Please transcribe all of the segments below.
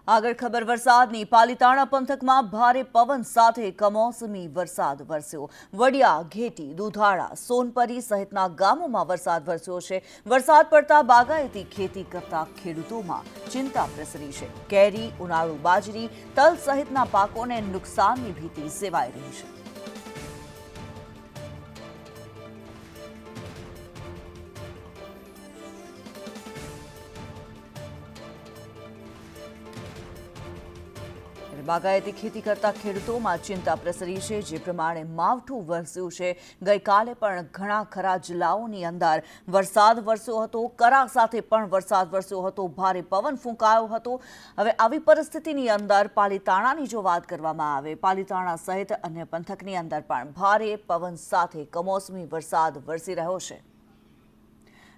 આગળ ખબર વરસાદની પાલીતાણા પંથકમાં ભારે પવન સાથે કમોસમી વરસાદ વરસ્યો। વડિયા, ઘેટી, દુધાળા, સોનપરી સહિતના ગામોમાં વરસાદ વરસ્યો છે। વરસાદ પડતા બાગાયતી ખેતી કરતા ખેડૂતોમાં ચિંતા પ્રસરી છે। કેરી, ઉનાળુ બાજરી, તલ સહિતના પાકોને નુકસાનની ભીતિ સેવાઈ રહી છે। બાગાયતી ખેતી કરતા ખેડૂતોમાં ચિંતા પ્રસરી છે। જે પ્રમાણે માવઠું વરસ્યું છે। ગઈકાલે પણ ઘણા ખરા જિલ્લાઓની અંદર વરસાદ વરસ્યો હતો। કરા સાથે પણ વરસાદ વરસ્યો હતો। ભારે પવન ફૂંકાયો હતો। હવે આવી પરિસ્થિતિની અંદર પાલીતાણાની જો વાત કરવામાં આવે, પાલીતાણા સહિત અન્ય પંથકની અંદર પણ ભારે પવન સાથે કમોસમી વરસાદ વરસી રહ્યો છે।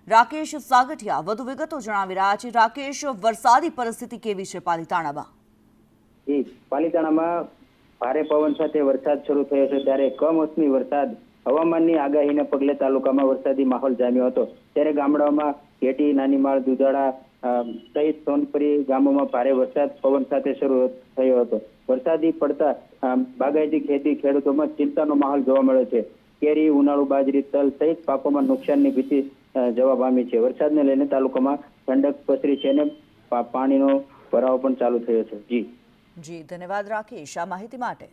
રાકેશ સાગઠિયા વધુ વિગતો જણાવી રહ્યા છે। રાકેશ, વરસાદી પરિસ્થિતિ કેવી છે પાલીતાણામાં? પાલીતાણામાં ભારે પવન સાથે વરસાદ શરૂ થયો છે, ત્યારે કમોસમી વરસાદ હવામાનની આગાહીને પગલે તાલુકામાં વરસાદી માહોલ જામ્યો હતો। ત્યારે ગામડાઓમાં ઘેટી, નાનીમાળ, દુધાળા સહિત સોનપરી ગામોમાં ભારે વરસાદ પવન સાથે શરૂ થયો હતો। વરસાદી પડતા બાગાયતી ખેતી ખેડૂતોમાં ચિંતાનો માહોલ જોવા મળ્યો છે। કેરી, ઉનાળુ બાજરી, તલ સહિત પાકોમાં નુકસાનની ભીતિ જવા પામી છે। વરસાદને લઈને તાલુકામાં ઠંડક પસરી છે અને પાણીનો ભરાવો પણ ચાલુ થયો છે। જી ધન્યવાદ રાકેશ આ માહિતી માટે।